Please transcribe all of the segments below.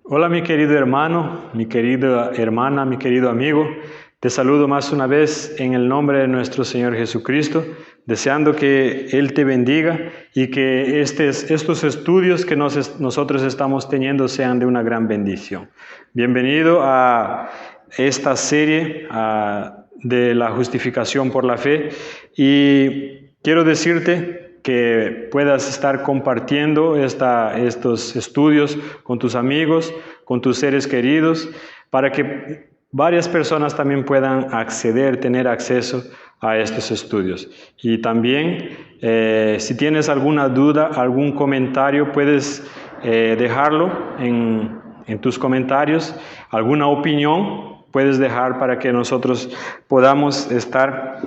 Hola mi querido hermano, mi querida hermana, mi querido amigo. Te saludo más una vez en el nombre de nuestro Señor Jesucristo, deseando que Él te bendiga y que estos estudios que nosotros estamos teniendo sean de una gran bendición. Bienvenido a esta serie de la justificación por la fe y quiero decirte que puedas estar compartiendo estos estudios con tus amigos, con tus seres queridos, para que varias personas también puedan tener acceso a estos estudios. Y también, si tienes alguna duda, algún comentario, puedes dejarlo en tus comentarios, alguna opinión puedes dejar para que nosotros podamos estar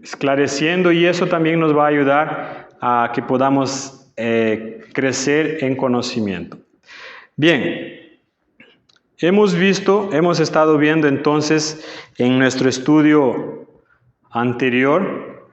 esclareciendo, y eso también nos va a ayudar a que podamos crecer en conocimiento. Bien, hemos estado viendo entonces en nuestro estudio anterior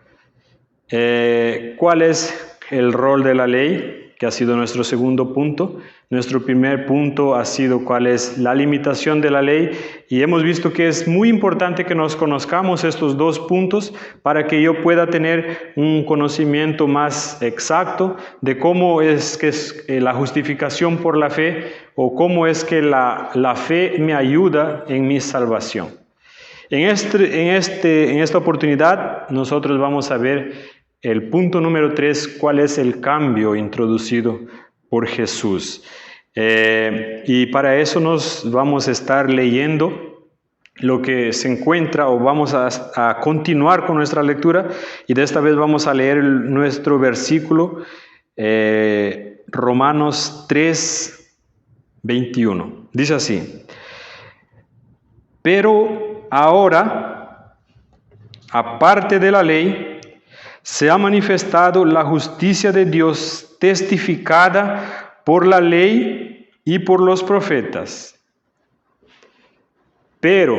cuál es el rol de la ley, que ha sido nuestro segundo punto. Nuestro primer punto ha sido cuál es la limitación de la ley, y hemos visto que es muy importante que nos conozcamos estos dos puntos para que yo pueda tener un conocimiento más exacto de cómo es que es la justificación por la fe, o cómo es que la fe me ayuda en mi salvación. En esta oportunidad nosotros vamos a ver el punto número 3, cuál es el cambio introducido por Jesús. Y para eso nos vamos a estar leyendo lo que se encuentra, o vamos a continuar con nuestra lectura, y de esta vez vamos a leer nuestro versículo, Romanos 3, 21. Dice así: pero ahora, aparte de la ley, se ha manifestado la justicia de Dios, testificada por la ley y por los profetas. Pero,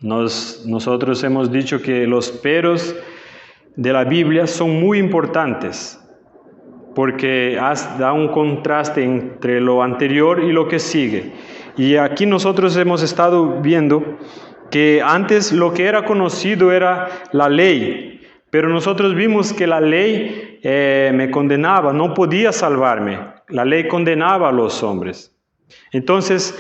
nosotros hemos dicho que los peros de la Biblia son muy importantes, porque da un contraste entre lo anterior y lo que sigue. Y aquí nosotros hemos estado viendo que antes lo que era conocido era la ley, pero nosotros vimos que la ley me condenaba, no podía salvarme. La ley condenaba a los hombres. Entonces,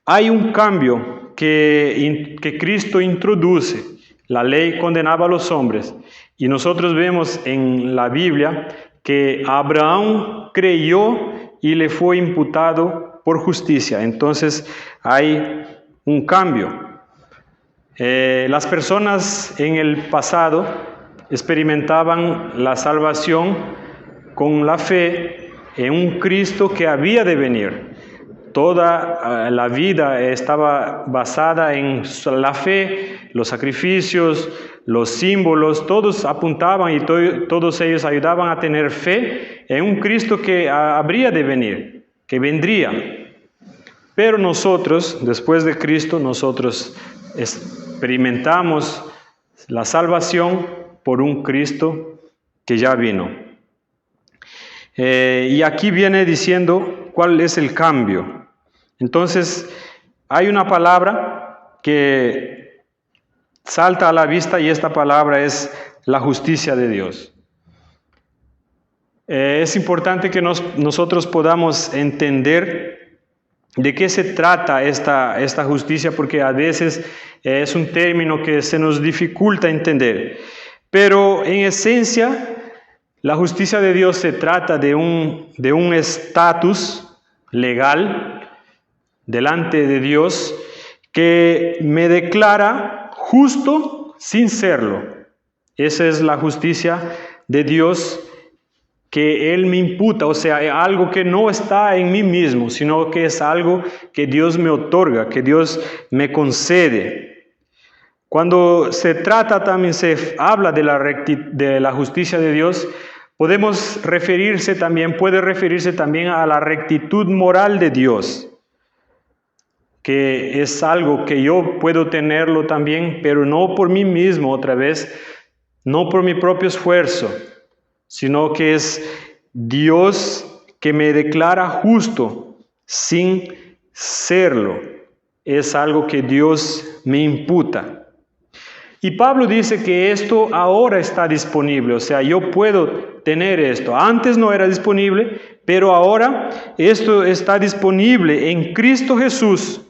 hay un cambio que Cristo introduce. La ley condenaba a los hombres, y nosotros vemos en la Biblia que Abraham creyó y le fue imputado por justicia. Entonces hay un cambio. Las personas en el pasado experimentaban la salvación con la fe en un Cristo que había de venir. Toda la vida estaba basada en la fe, los sacrificios, los símbolos, todos apuntaban y todos ellos ayudaban a tener fe en un Cristo que habría de venir, que vendría. Pero nosotros, después de Cristo, nosotros experimentamos la salvación por un Cristo que ya vino. Y aquí viene diciendo cuál es el cambio. Entonces, hay una palabra que salta a la vista, y esta palabra es la justicia de Dios. Es importante que nosotros podamos entender de qué se trata esta justicia, porque a veces es un término que se nos dificulta entender. Pero en esencia, la justicia de Dios se trata de un estatus legal delante de Dios que me declara justo sin serlo. Esa es la justicia de Dios que Él me imputa, o sea, algo que no está en mí mismo, sino que es algo que Dios me otorga, que Dios me concede. Cuando se trata, también se habla de la justicia de Dios, puede referirse también a la rectitud moral de Dios, que es algo que yo puedo tenerlo también, pero no por mí mismo, otra vez, no por mi propio esfuerzo, sino que es Dios que me declara justo sin serlo. Es algo que Dios me imputa. Y Pablo dice que esto ahora está disponible, o sea, yo puedo tener esto. Antes no era disponible, pero ahora esto está disponible en Cristo Jesús.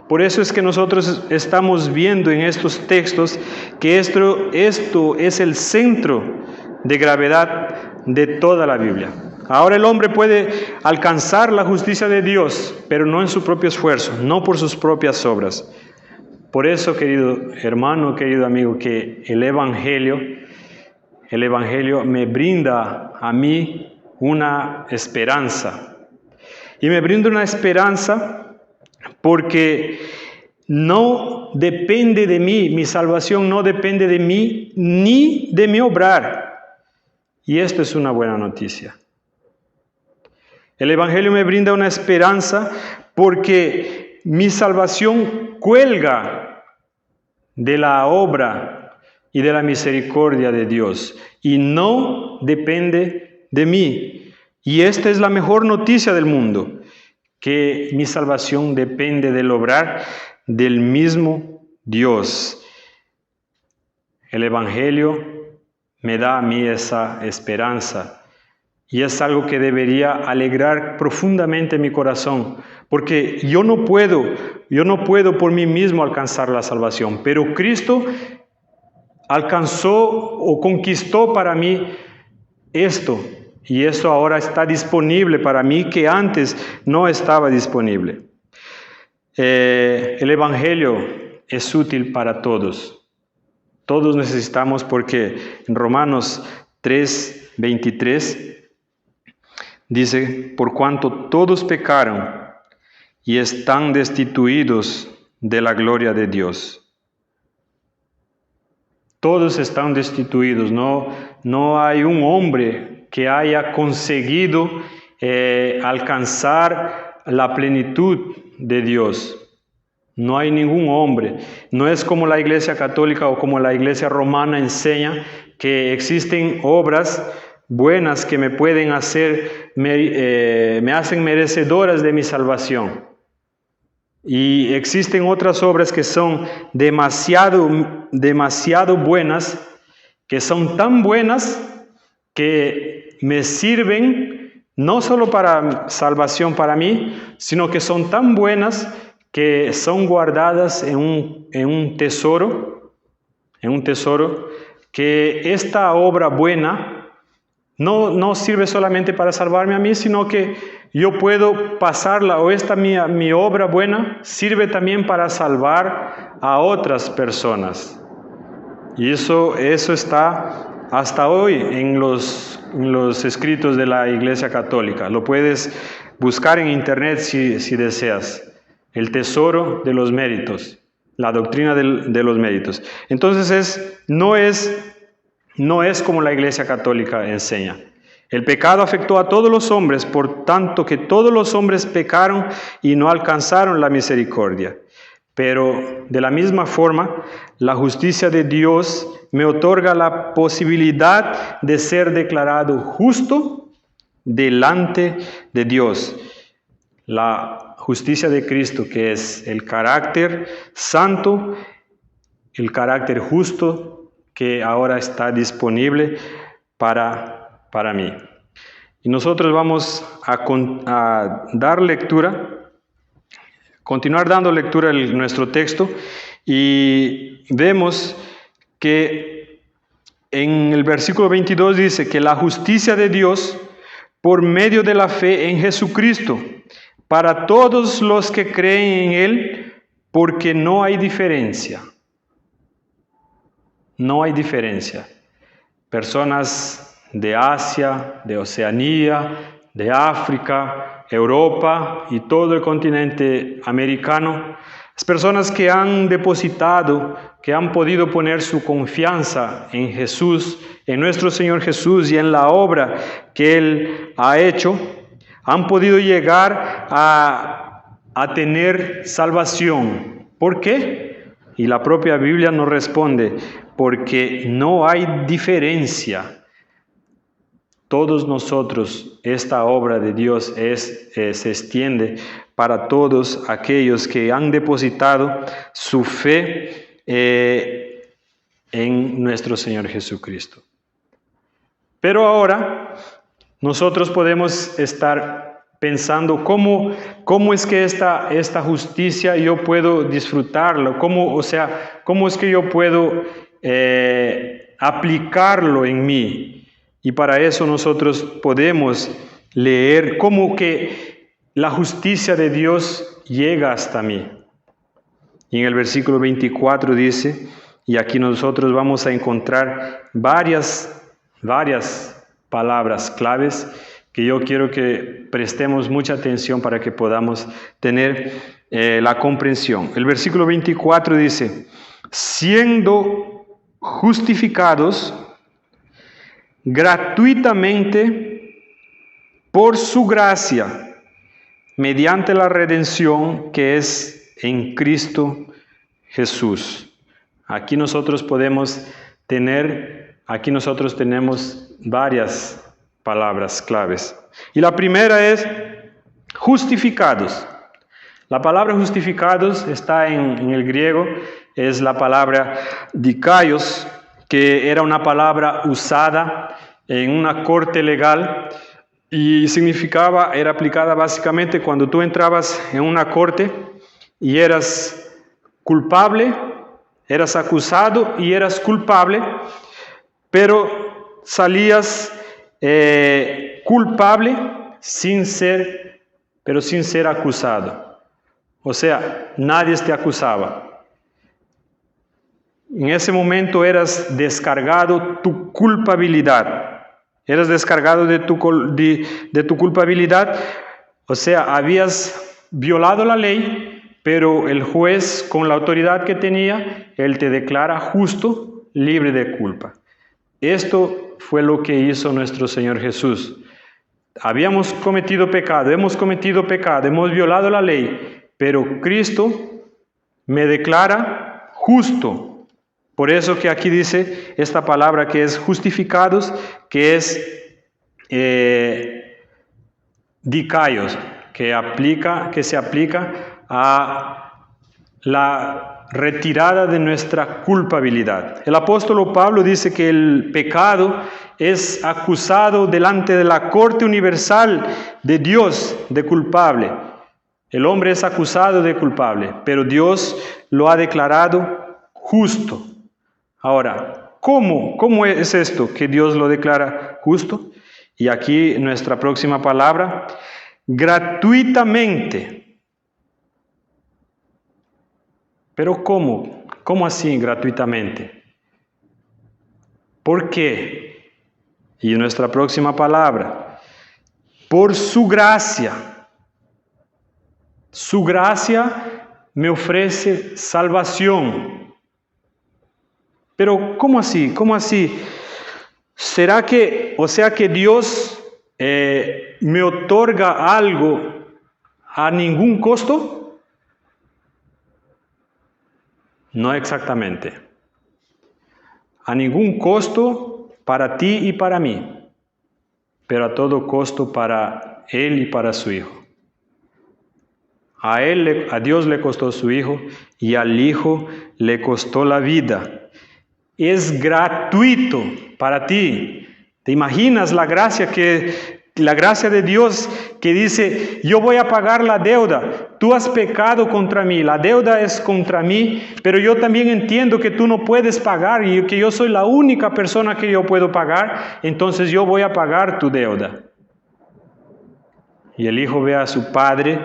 Por eso es que nosotros estamos viendo en estos textos que esto es el centro de gravedad de toda la Biblia. Ahora el hombre puede alcanzar la justicia de Dios, pero no en su propio esfuerzo, no por sus propias obras. Por eso, querido hermano, querido amigo, que el Evangelio me brinda a mí una esperanza. Y me brinda una esperanza porque no depende de mí, mi salvación no depende de mí ni de mi obrar. Y esto es una buena noticia. El Evangelio me brinda una esperanza porque mi salvación cuelga de la obra y de la misericordia de Dios y no depende de mí. Y esta es la mejor noticia del mundo, que mi salvación depende del obrar del mismo Dios. El Evangelio me da a mí esa esperanza y es algo que debería alegrar profundamente mi corazón, porque yo no puedo por mí mismo alcanzar la salvación, pero Cristo alcanzó o conquistó para mí esto. Y eso ahora está disponible para mí que antes no estaba disponible. El Evangelio es útil para todos. Todos necesitamos, porque en Romanos 3:23 dice: por cuanto todos pecaron y están destituidos de la gloria de Dios. Todos están destituidos, no hay un hombre que haya conseguido alcanzar la plenitud de Dios. No hay ningún hombre. No es como la Iglesia Católica o como la Iglesia Romana enseña que existen obras buenas que me pueden me hacen merecedoras de mi salvación. Y existen otras obras que son demasiado buenas, que son tan buenas que me sirven no solo para salvación para mí, sino que son tan buenas que son guardadas en un tesoro, que esta obra buena no sirve solamente para salvarme a mí, sino que yo puedo pasarla, o mi obra buena sirve también para salvar a otras personas. Y eso está hasta hoy en los escritos de la Iglesia Católica. Lo puedes buscar en internet si deseas. El tesoro de los méritos, la doctrina de los méritos. Entonces no es como la Iglesia Católica enseña. El pecado afectó a todos los hombres, por tanto que todos los hombres pecaron y no alcanzaron la misericordia. Pero de la misma forma, la justicia de Dios me otorga la posibilidad de ser declarado justo delante de Dios. La justicia de Cristo, que es el carácter santo, el carácter justo, que ahora está disponible para mí. Y nosotros vamos a dar lectura, continuar dando lectura a nuestro texto, y vemos que en el versículo 22 dice que la justicia de Dios por medio de la fe en Jesucristo, para todos los que creen en Él, porque no hay diferencia. No hay diferencia. Personas de Asia, de Oceanía, de África, Europa y todo el continente americano, las personas que han depositado, que han podido poner su confianza en Jesús, en nuestro Señor Jesús y en la obra que Él ha hecho, han podido llegar a tener salvación. ¿Por qué? Y la propia Biblia nos responde: porque no hay diferencia. todos nosotros, esta obra de Dios se extiende para todos aquellos que han depositado su fe en nuestro Señor Jesucristo. Pero ahora nosotros podemos estar pensando cómo es que esta justicia yo puedo disfrutarlo, cómo es que yo puedo aplicarlo en mí. Y para eso nosotros podemos leer cómo que la justicia de Dios llega hasta mí. Y en el versículo 24 dice, y aquí nosotros vamos a encontrar varias palabras claves que yo quiero que prestemos mucha atención para que podamos tener la comprensión. El versículo 24 dice, siendo justificados gratuitamente por su gracia, mediante la redención que es en Cristo Jesús. Aquí nosotros tenemos varias palabras claves. Y la primera es justificados. La palabra justificados está en el griego, es la palabra dikaios, que era una palabra usada en una corte legal y era aplicada básicamente cuando tú entrabas en una corte y eras culpable, eras acusado y eras culpable, pero salías culpable sin ser acusado. O sea, nadie te acusaba. En ese momento eras descargado tu culpabilidad. Eras descargado de tu culpabilidad. O sea, habías violado la ley, pero el juez, con la autoridad que tenía, él te declara justo, libre de culpa. Esto fue lo que hizo nuestro Señor Jesús. Hemos cometido pecado, hemos violado la ley, pero Cristo me declara justo. Por eso que aquí dice esta palabra que es justificados, que es dikaios, que se aplica a la retirada de nuestra culpabilidad. El apóstol Pablo dice que el pecado es acusado delante de la corte universal de Dios de culpable. El hombre es acusado de culpable, pero Dios lo ha declarado justo. Ahora, ¿cómo es esto que Dios lo declara justo? Y aquí nuestra próxima palabra, gratuitamente. Pero ¿cómo? ¿Cómo así gratuitamente? ¿Por qué? Y nuestra próxima palabra, por su gracia. Su gracia me ofrece salvación. Pero ¿cómo así? ¿Cómo así? ¿Será que Dios me otorga algo a ningún costo? No exactamente. A ningún costo para ti y para mí, pero a todo costo para Él y para su Hijo. A Dios le costó su Hijo y al Hijo le costó la vida. Es gratuito para ti. ¿Te imaginas la gracia de Dios que dice, yo voy a pagar la deuda, tú has pecado contra mí, la deuda es contra mí, pero yo también entiendo que tú no puedes pagar y que yo soy la única persona que yo puedo pagar, entonces yo voy a pagar tu deuda. Y el hijo ve a su padre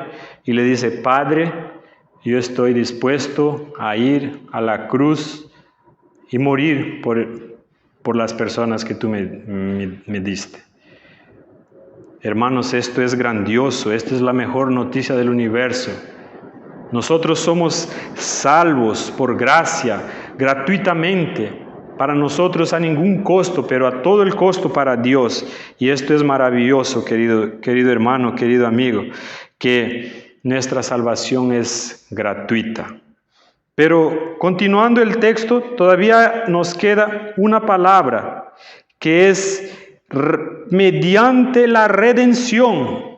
y le dice, Padre, yo estoy dispuesto a ir a la cruz y morir por las personas que tú me diste. Hermanos, esto es grandioso, esta es la mejor noticia del universo. Nosotros somos salvos por gracia, gratuitamente, para nosotros a ningún costo, pero a todo el costo para Dios. Y esto es maravilloso, querido hermano, querido amigo, que nuestra salvación es gratuita. Pero continuando el texto, todavía nos queda una palabra que es mediante la redención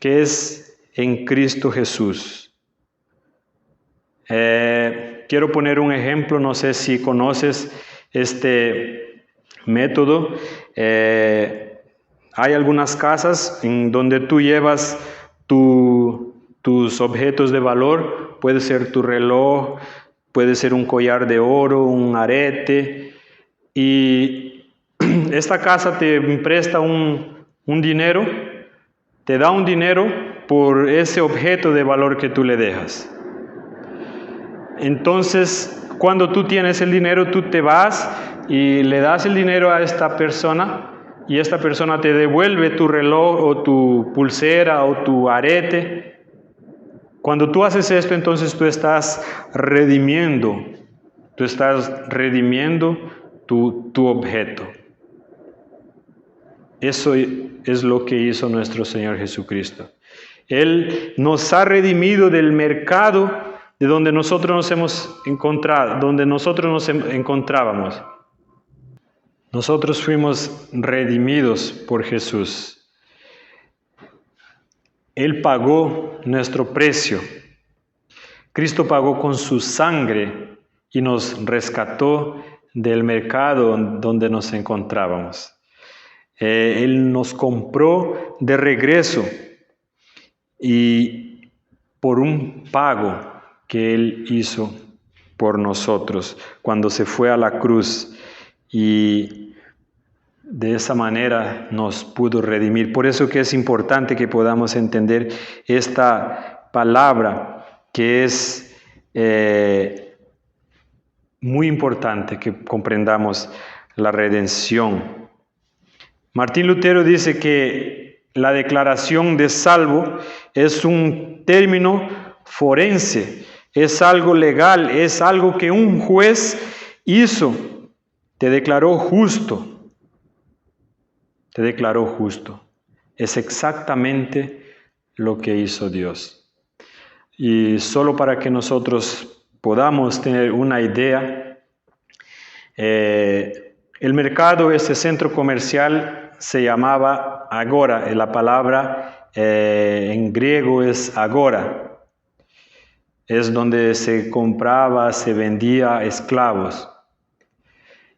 que es en Cristo Jesús. Quiero poner un ejemplo, no sé si conoces este método. Hay algunas casas en donde tú llevas tus objetos de valor, puede ser tu reloj, puede ser un collar de oro, un arete, y esta casa te presta un dinero, te da un dinero por ese objeto de valor que tú le dejas. Entonces, cuando tú tienes el dinero, tú te vas y le das el dinero a esta persona, y esta persona te devuelve tu reloj o tu pulsera o tu arete. Cuando tú haces esto, entonces tú estás redimiendo tu objeto. Eso es lo que hizo nuestro Señor Jesucristo. Él nos ha redimido del mercado de donde nosotros nos hemos encontrado, donde nosotros nos encontrábamos. Nosotros fuimos redimidos por Jesús. Él pagó nuestro precio. Cristo pagó con su sangre y nos rescató del mercado donde nos encontrábamos. Él nos compró de regreso y por un pago que Él hizo por nosotros cuando se fue a la cruz, y de esa manera nos pudo redimir. Por eso que es importante que podamos entender esta palabra, que es muy importante que comprendamos la redención. Martín Lutero dice que la declaración de salvo es un término forense, es algo legal, es algo que un juez hizo, te declaró justo. Te declaró justo. Es exactamente lo que hizo Dios. Y solo para que nosotros podamos tener una idea, el mercado, ese centro comercial, se llamaba agora. La palabra en griego es agora. Es donde se compraba, se vendía esclavos.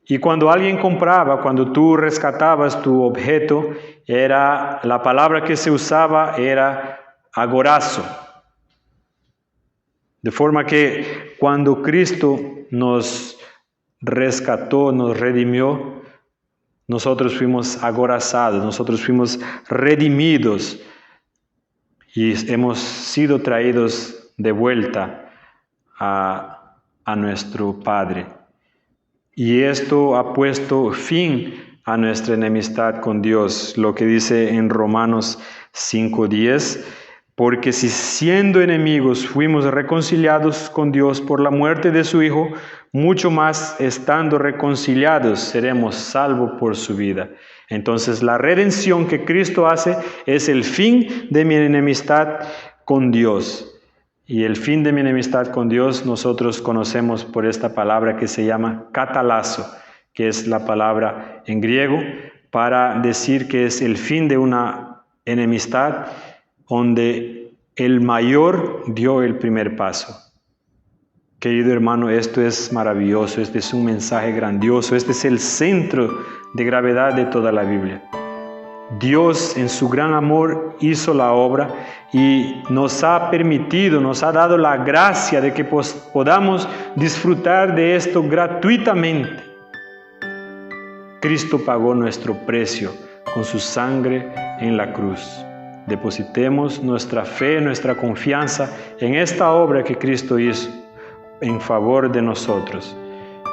Y cuando alguien compraba, cuando tú rescatabas tu objeto, la palabra que se usaba era agorazo. De forma que cuando Cristo nos rescató, nos redimió, nosotros fuimos agorazados, nosotros fuimos redimidos y hemos sido traídos de vuelta a nuestro Padre. Y esto ha puesto fin a nuestra enemistad con Dios, lo que dice en Romanos 5:10, porque si siendo enemigos fuimos reconciliados con Dios por la muerte de su Hijo, mucho más estando reconciliados seremos salvos por su vida. Entonces la redención que Cristo hace es el fin de mi enemistad con Dios. Y el fin de mi enemistad con Dios nosotros conocemos por esta palabra que se llama katalazo, que es la palabra en griego para decir que es el fin de una enemistad donde el mayor dio el primer paso. Querido hermano, esto es maravilloso, este es un mensaje grandioso, este es el centro de gravedad de toda la Biblia. Dios en su gran amor hizo la obra y nos ha permitido, nos ha dado la gracia de que podamos disfrutar de esto gratuitamente. Cristo pagó nuestro precio con su sangre en la cruz. Depositemos nuestra fe, nuestra confianza en esta obra que Cristo hizo en favor de nosotros.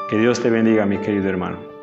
Que Dios te bendiga, mi querido hermano.